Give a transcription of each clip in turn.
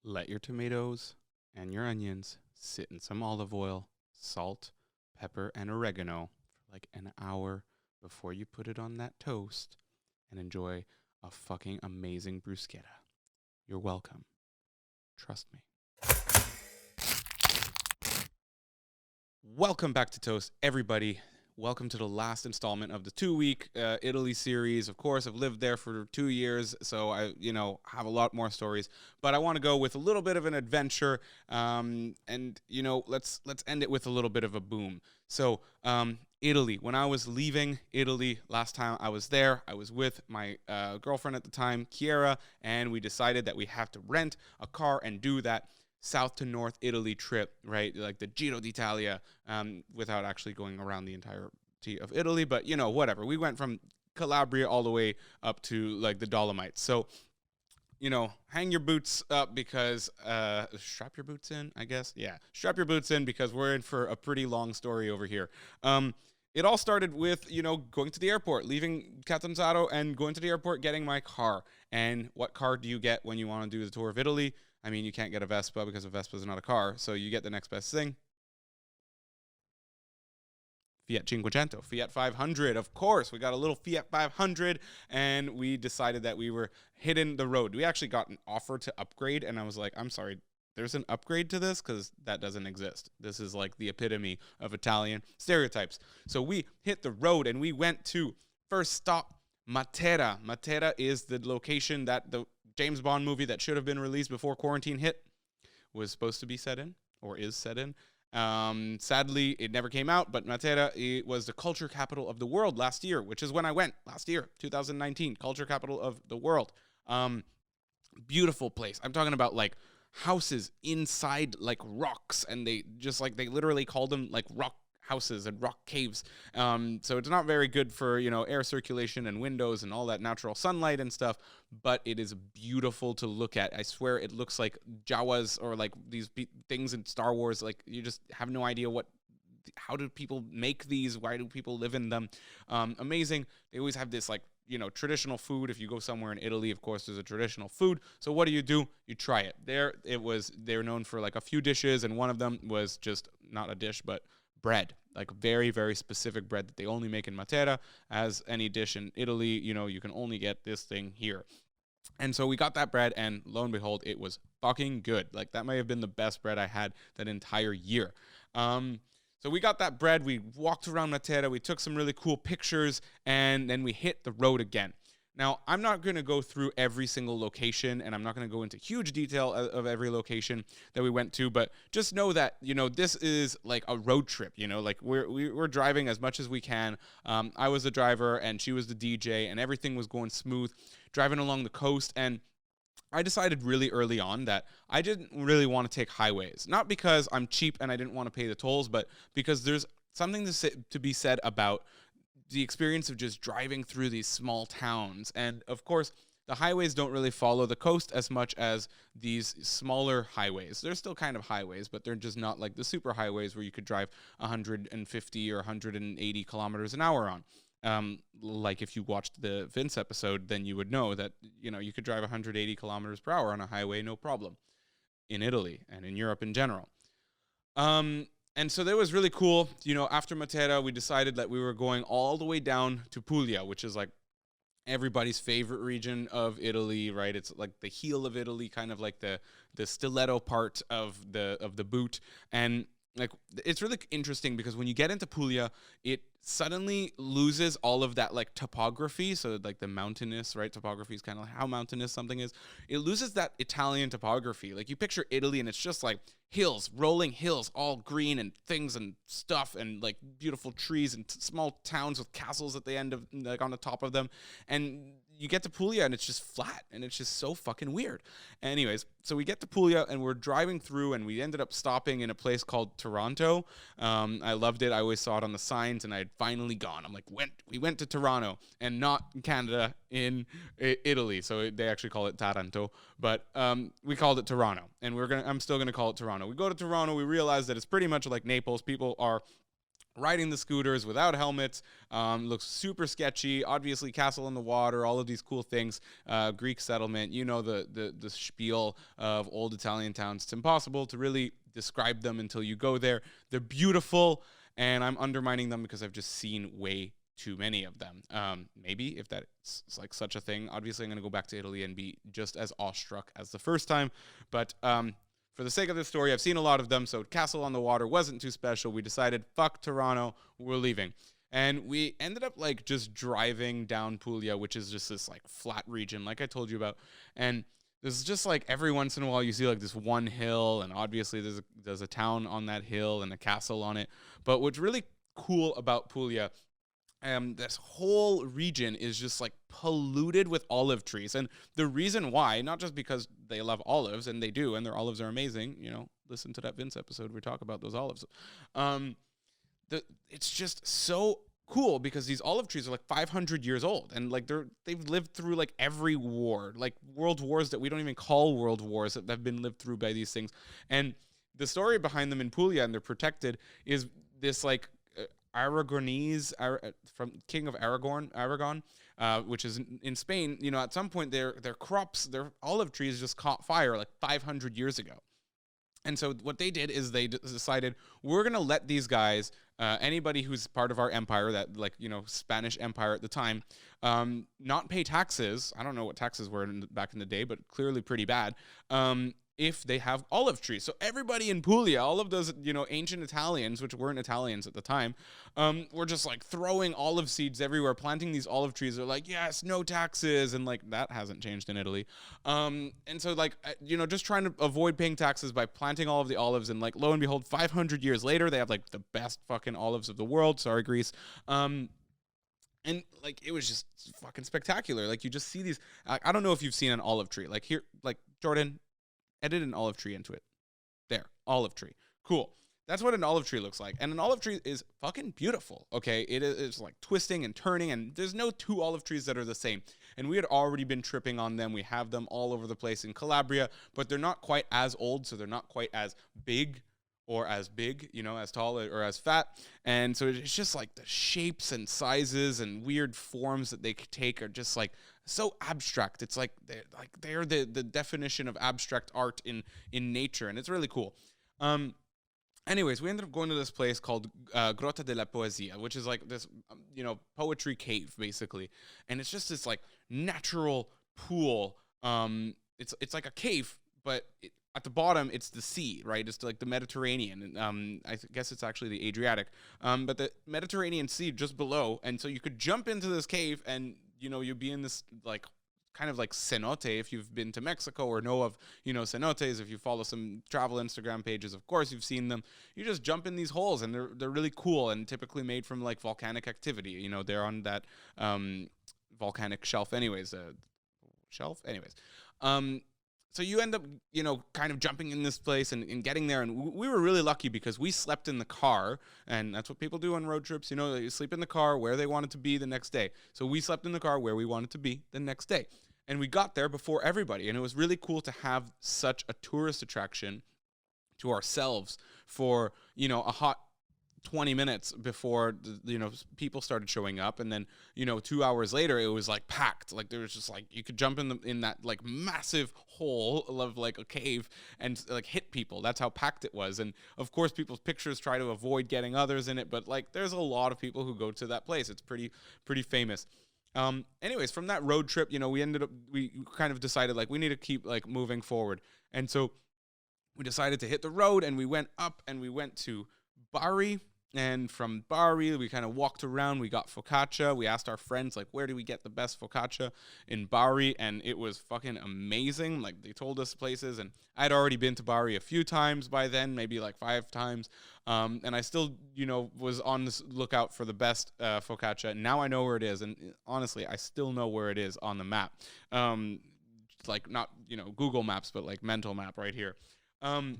let your tomatoes and your onions sit in some olive oil, salt, pepper, and oregano for like an hour before you put it on that toast and enjoy a fucking amazing bruschetta. You're welcome. Trust me. Welcome back to Toast, everybody. Welcome to the last installment of the 2-week Italy series. Of course, I've lived there for 2 years, so I, have a lot more stories. But I want to go with a little bit of an adventure, and let's end it with a little bit of a boom. So, Italy. When I was leaving Italy last time I was there, I was with my girlfriend at the time, Chiara, and we decided that we have to rent a car and do that south to north Italy trip, right? Like the Giro d'Italia, without actually going around the entirety of Italy. But, whatever. We went from Calabria all the way up to like the Dolomites. So, hang your boots up because, strap your boots in, I guess. Yeah, strap your boots in because we're in for a pretty long story over here. It all started with, going to the airport, leaving Catanzaro and going to the airport, getting my car. And what car do you get when you want to do the tour of Italy? I mean, you can't get a Vespa because a Vespa is not a car. So you get the next best thing. Fiat 500, Fiat 500, of course. We got a little Fiat 500, and we decided that we were hitting the road. We actually got an offer to upgrade, and I was like, I'm sorry, there's an upgrade to this? Because that doesn't exist. This is like the epitome of Italian stereotypes. So we hit the road, and we went to, first stop, Matera. Matera is the location that the James Bond movie that should have been released before quarantine hit was supposed to be set in, or is set in. Sadly, it never came out, but Matera, it was the culture capital of the world last year, which is when I went last year, 2019, culture capital of the world. Beautiful place. I'm talking about like houses inside like rocks, and they literally call them like rock houses and rock caves. So it's not very good for, air circulation and windows and all that natural sunlight and stuff, but it is beautiful to look at. I swear it looks like Jawas or like these things in Star Wars. Like you just have no idea how do people make these? Why do people live in them? Amazing. They always have this like, traditional food. If you go somewhere in Italy, of course, there's a traditional food. So what do? You try it. They're known for like a few dishes, and one of them was just not a dish, but bread, like very, very specific bread that they only make in Matera. As any dish in Italy, you can only get this thing here. And so we got that bread, and lo and behold, it was fucking good. Like that may have been the best bread I had that entire year. So we got that bread, we walked around Matera, we took some really cool pictures, and then we hit the road again. Now, I'm not going to go through every single location, and I'm not going to go into huge detail of every location that we went to, but just know that, this is like a road trip, like we're driving as much as we can. I was the driver, and she was the DJ, and everything was going smooth, driving along the coast, and I decided really early on that I didn't really want to take highways, not because I'm cheap and I didn't want to pay the tolls, but because there's something to be said about the experience of just driving through these small towns. And of course, the highways don't really follow the coast as much as these smaller highways. They're still kind of highways, but they're just not like the super highways where you could drive 150 or 180 kilometers an hour on. Like if you watched the Vince episode, then you would know that, you could drive 180 kilometers per hour on a highway, no problem, in Italy and in Europe in general. And so that was really cool. After Matera, we decided that we were going all the way down to Puglia, which is like everybody's favorite region of Italy, right? It's like the heel of Italy, kind of like the stiletto part of the boot. And like it's really interesting because when you get into Puglia, it suddenly loses all of that like topography. So like the mountainous, right? Topography is kind of like how mountainous something is. It loses that Italian topography. Like you picture Italy and it's just like hills, rolling hills, all green and things and stuff and like beautiful trees and small towns with castles at the end of like on the top of them. And you get to Puglia and it's just flat and it's just so fucking weird. Anyways, so we get to Puglia and we're driving through and we ended up stopping in a place called Taranto. I loved it. I always saw it on the signs and I had finally gone. I'm like, we went to Toronto and not Canada, in Italy. So they actually call it Taranto, but we called it Toronto, and I'm still gonna call it Toronto. We go to Toronto, we realize that it's pretty much like Naples. People are riding the scooters without helmets. Looks super sketchy. Obviously, castle in the water, all of these cool things. Greek settlement, you know, the spiel of old Italian towns. It's impossible to really describe them until you go there. They're beautiful, and I'm undermining them because I've just seen way too many of them. Maybe if that's like such a thing. Obviously, I'm going to go back to Italy and be just as awestruck as the first time. But for the sake of this story, I've seen a lot of them, so Castle on the Water wasn't too special. We decided, fuck Toronto, we're leaving. And we ended up like just driving down Puglia, which is just this like flat region, like I told you about. And there's just like every once in a while you see like this one hill, and obviously there's a town on that hill and a castle on it. But what's really cool about Puglia, this whole region is just like polluted with olive trees. And the reason why, not just because they love olives, and they do, and their olives are amazing, you know, listen to that Vince episode, we talk about those olives. It's just so cool because these olive trees are like 500 years old, and like they've lived through like every war, like world wars that we don't even call world wars, that have been lived through by these things. And the story behind them in Puglia, and they're protected, is this like Aragonese from King of Aragon, which is in Spain. You know, at some point their crops, their olive trees just caught fire like 500 years ago. And so what they did is they decided, we're going to let these guys, anybody who's part of our empire, that like, you know, Spanish Empire at the time, not pay taxes. I don't know what taxes were back in the day, but clearly pretty bad. If they have olive trees. So everybody in Puglia, all of those, you know, ancient Italians, which weren't Italians at the time, were just like throwing olive seeds everywhere, planting these olive trees. They're like, yes, no taxes. And like, that hasn't changed in Italy. And so like, you know, just trying to avoid paying taxes by planting all of the olives. And like, lo and behold, 500 years later, they have like the best fucking olives of the world. Sorry, Greece. And like, it was just fucking spectacular. Like, you just see these, I don't know if you've seen an olive tree. Like here, like Jordan, edit an olive tree into it. There, olive tree. Cool. That's what an olive tree looks like. And an olive tree is fucking beautiful, okay? It is like twisting and turning, and there's no two olive trees that are the same. And we had already been tripping on them. We have them all over the place in Calabria, but they're not quite as old, so they're not quite as big or as big, you know, as tall or as fat. And so it's just like the shapes and sizes and weird forms that they take are just like so abstract. It's like they're the definition of abstract art in nature, and it's really cool. Anyways, we ended up going to this place called Grotta della Poesia, which is like this, you know, poetry cave basically, and it's just this like natural pool. It's like a cave, but at the bottom it's the sea, right? It's like the Mediterranean. I guess it's actually the Adriatic, but the Mediterranean Sea just below, and so you could jump into this cave and, you know, you'd be in this like kind of like cenote. If you've been to Mexico or know of, you know, cenotes, if you follow some travel Instagram pages, of course you've seen them. You just jump in these holes, and they're really cool, and typically made from like volcanic activity. You know, they're on that volcanic shelf anyways. So you end up, you know, kind of jumping in this place and getting there. And we were really lucky because we slept in the car. And that's what people do on road trips. You know, they sleep in the car where they wanted to be the next day. So we slept in the car where we wanted to be the next day. And we got there before everybody. And it was really cool to have such a tourist attraction to ourselves for, you know, a hot 20 minutes before, you know, people started showing up. And then, you know, 2 hours later, it was like packed. Like there was just like, you could jump in that like massive hole of like a cave and like hit people. That's how packed it was. And of course, people's pictures try to avoid getting others in it, but like there's a lot of people who go to that place. It's pretty famous. Anyways, from that road trip, you know, we kind of decided like we need to keep like moving forward. And so we decided to hit the road, and we went up and we went to Bari. And from Bari, we kind of walked around. We got focaccia. We asked our friends, like, where do we get the best focaccia in Bari? And it was fucking amazing. Like, they told us places. And I'd already been to Bari a few times by then, maybe like 5 times. And I still, you know, was on this lookout for the best focaccia. Now I know where it is. And honestly, I still know where it is on the map. Like, not, you know, Google Maps, but like mental map right here. And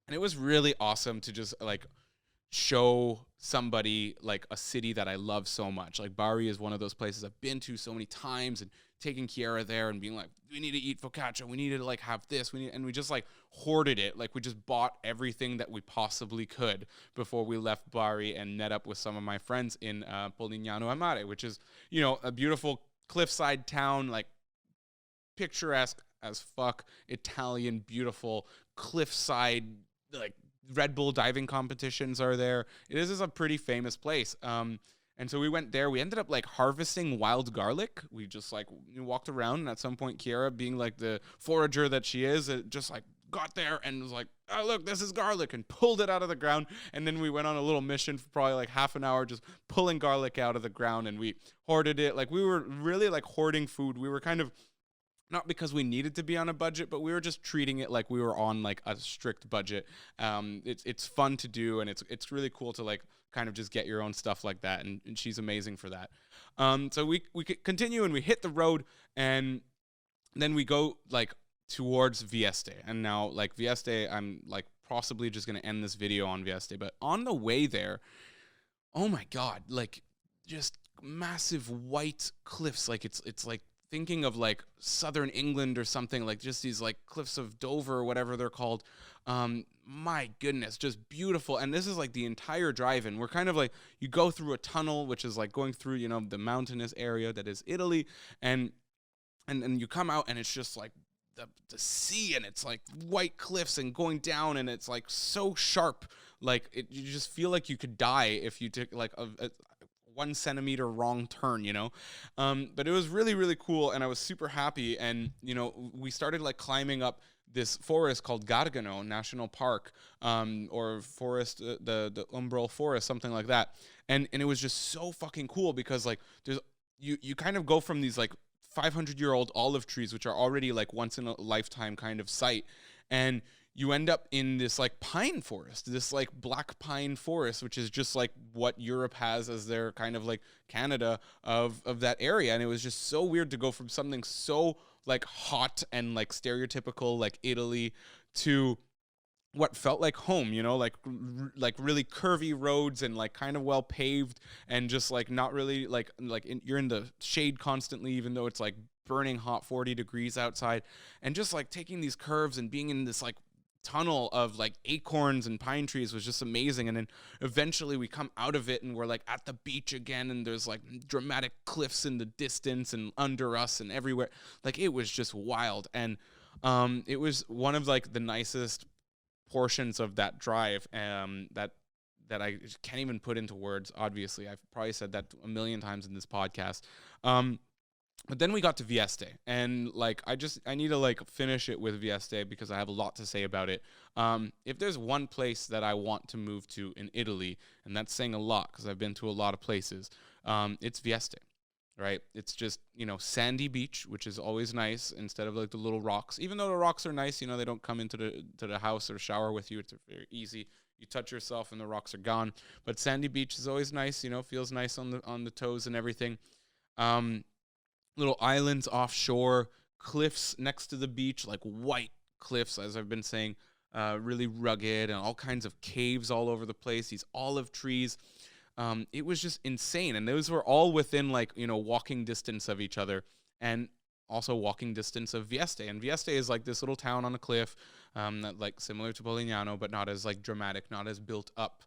it was really awesome to just, like, show somebody like a city that I love so much. Like Bari is one of those places I've been to so many times, and taking Kiara there and being like, we need to eat focaccia, we need to like have this, and we just like hoarded it. Like we just bought everything that we possibly could before we left Bari and met up with some of my friends in Polignano a Mare, which is, you know, a beautiful cliffside town, like picturesque as fuck, Italian, beautiful cliffside, like Red Bull diving competitions are there. It is a pretty famous place. And so we went there. We ended up like harvesting wild garlic. We just like walked around, and at some point, Kiara, being like the forager that she is, just like got there and was like, oh, look, this is garlic, and pulled it out of the ground. And then we went on a little mission for probably like half an hour, just pulling garlic out of the ground, and we hoarded it. Like we were really like hoarding food. We were kind of, not because we needed to be on a budget, but we were just treating it like we were on like a strict budget. It's fun to do, and it's really cool to like kind of just get your own stuff like that, and she's amazing for that. So we continue, and we hit the road, and then we go like towards Vieste. And now like Vieste, I'm like possibly just gonna end this video on Vieste, but on the way there, oh my god, like just massive white cliffs. Like it's like thinking of like southern England or something, like just these like cliffs of Dover or whatever they're called. My goodness, just beautiful. And this is like the entire drive in. We're kind of like, you go through a tunnel, which is like going through, you know, the mountainous area that is Italy. And you come out, and it's just like the sea, and it's like white cliffs and going down, and it's like so sharp. Like you just feel like you could die if you took like a 1 centimeter wrong turn, you know? But it was really, really cool, and I was super happy. And, you know, we started like climbing up this forest called Gargano National Park, or forest, the Umbral Forest, something like that. And it was just so fucking cool, because like there's, you kind of go from these like 500-year-old olive trees, which are already like once in a lifetime kind of sight, and you end up in this like pine forest, this like black pine forest, which is just like what Europe has as their kind of like Canada of that area. And it was just so weird to go from something so like hot and like stereotypical like Italy to what felt like home, you know, like really curvy roads, and like kind of well paved, and just like not really you're in the shade constantly, even though it's like burning hot 40 degrees outside, and just like taking these curves and being in this like tunnel of like acorns and pine trees was just amazing. And then eventually we come out of it, and we're like at the beach again, and there's like dramatic cliffs in the distance and under us and everywhere. Like it was just wild. And it was one of like the nicest portions of that drive, that I can't even put into words. Obviously, I've probably said that a million times in this podcast. But then we got to Vieste, and like I need to like finish it with Vieste, because I have a lot to say about it. If there's one place that I want to move to in Italy, and that's saying a lot because I've been to a lot of places, it's Vieste. Right? It's just, you know, sandy beach, which is always nice, instead of like the little rocks. Even though the rocks are nice, you know, they don't come into the house or shower with you. It's very easy. You touch yourself and the rocks are gone. But sandy beach is always nice, you know, feels nice on the toes and everything. Little islands offshore, cliffs next to the beach, like white cliffs, as I've been saying, really rugged, and all kinds of caves all over the place, these olive trees. It was just insane. And those were all within like, you know, walking distance of each other, and also walking distance of Vieste. And Vieste is like this little town on a cliff, that like similar to Polignano, but not as like dramatic, not as built up.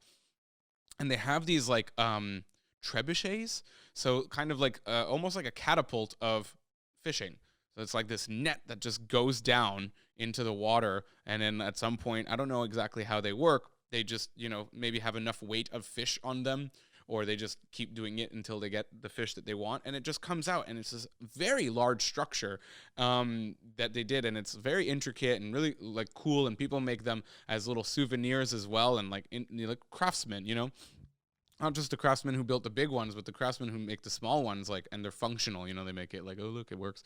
And they have these like trebuchets, so kind of like almost like a catapult of fishing. So it's like this net that just goes down into the water, and then at some point, I don't know exactly how they work, they just, you know, maybe have enough weight of fish on them, or they just keep doing it until they get the fish that they want, and it just comes out. And it's this very large structure that they did, and it's very intricate and really like cool, and people make them as little souvenirs as well, and like like craftsmen, you know, not just the craftsmen who built the big ones, but the craftsmen who make the small ones, like, and they're functional, you know, they make it like, oh look, it works.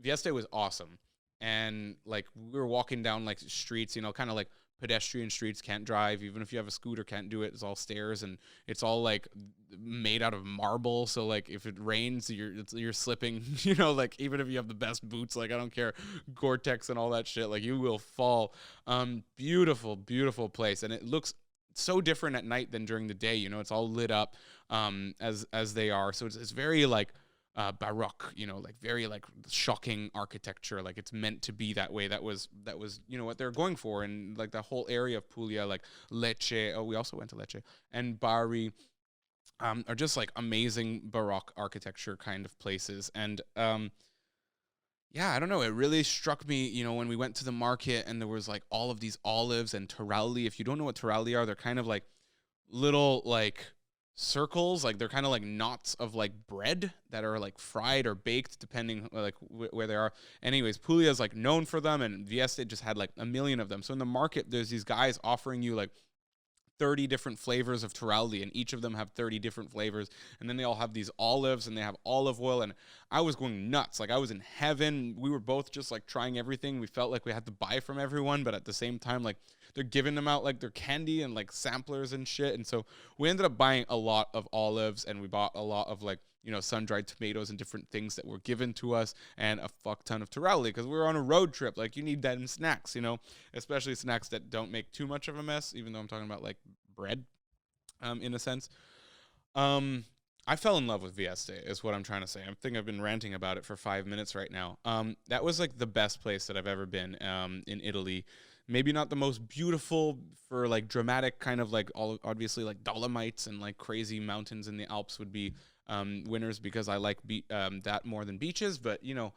Vieste was awesome. And like we were walking down like streets, you know, kind of like pedestrian streets, can't drive. Even if you have a scooter, can't do it. It's all stairs, and it's all like made out of marble. So like if it rains, you're slipping, you know, like even if you have the best boots, like I don't care, Gore-Tex and all that shit, like you will fall. Beautiful, beautiful place. And it looks so different at night than during the day, you know, it's all lit up as they are. So it's very like baroque, you know, like very like shocking architecture. Like it's meant to be that way. That was you know what they're going for, and like the whole area of Puglia, like Lecce. Oh, we also went to Lecce and Bari. Are just like amazing baroque architecture kind of places. And yeah, I don't know. It really struck me, you know, when we went to the market and there was like all of these olives and toralli. If you don't know what toralli are, they're kind of like little like circles, like they're kind of like knots of like bread that are like fried or baked depending like where they are. Anyways, Puglia is like known for them, and Vieste just had like a million of them. So in the market there's these guys offering you like 30 different flavors of toralli, and each of them have 30 different flavors, and then they all have these olives and they have olive oil, and I was going nuts. Like I was in heaven. We were both just like trying everything. We felt like we had to buy from everyone, but at the same time, like they're giving them out like their candy and like samplers and shit. And so we ended up buying a lot of olives, and we bought a lot of like, you know, sun-dried tomatoes and different things that were given to us, and a fuck ton of toralli because we were on a road trip. Like you need that in snacks, you know, especially snacks that don't make too much of a mess, even though I'm talking about like bread, in a sense. I fell in love with Vieste is what I'm trying to say. I think I've been ranting about it for 5 minutes right now. That was like the best place that I've ever been, in Italy. Maybe not the most beautiful for like dramatic kind of like all obviously like Dolomites and like crazy mountains in the Alps would be winners because I like that more than beaches. But you know,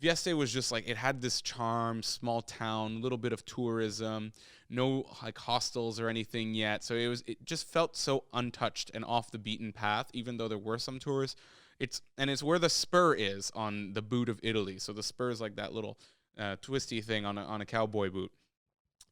Vieste was just like, it had this charm, small town, little bit of tourism, no like hostels or anything yet. So it just felt so untouched and off the beaten path, even though there were some tourists. It's where the spur is on the boot of Italy. So the spur is like that little twisty thing on a cowboy boot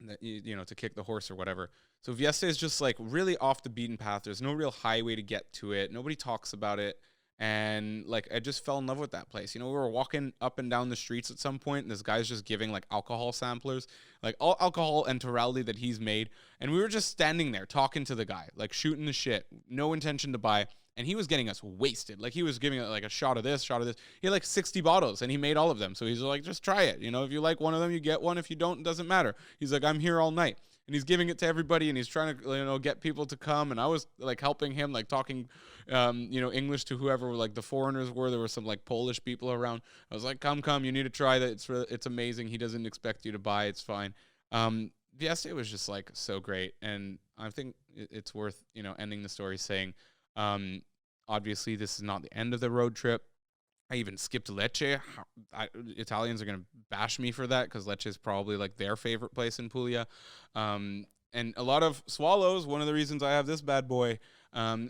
that you know, to kick the horse or whatever. So Vieste is just like really off the beaten path. There's no real highway to get to it. Nobody talks about it. And like I just fell in love with that place. You know, we were walking up and down the streets at some point, and this guy's just giving like alcohol samplers, like all alcohol and toralli that he's made. And we were just standing there talking to the guy, like shooting the shit, no intention to buy. And he was getting us wasted. Like he was giving like a shot of this, shot of this. He had like 60 bottles, and he made all of them. So he's like, just try it. You know, if you like one of them, you get one. If you don't, it doesn't matter. He's like, I'm here all night. And he's giving it to everybody, and he's trying to, you know, get people to come. And I was like helping him, like talking, you know, English to whoever like the foreigners were. There were some like Polish people around. I was like, come, you need to try that. It's amazing. He doesn't expect you to buy. It's fine. Vieste was just like so great, and I think it's worth, you know, ending the story saying, obviously this is not the end of the road trip. I even skipped Lecce. Italians are going to bash me for that because Lecce is probably like their favorite place in Puglia. And a lot of swallows. One of the reasons I have this bad boy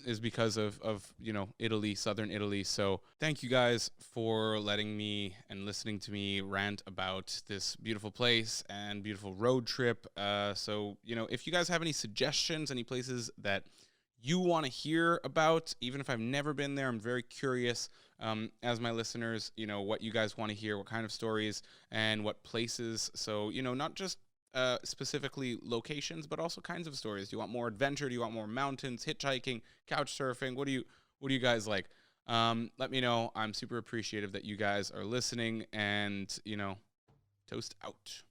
is because of, you know, Italy, southern Italy. So thank you guys for letting me and listening to me rant about this beautiful place and beautiful road trip. So, you know, if you guys have any suggestions, any places that you want to hear about, even if I've never been there, I'm very curious, as my listeners, you know, what you guys want to hear, what kind of stories and what places. So, you know, not just specifically locations, but also kinds of stories. Do you want more adventure? Do you want more mountains, hitchhiking, couch surfing? What do you guys like? Let me know. I'm super appreciative that you guys are listening, and, you know, toast out.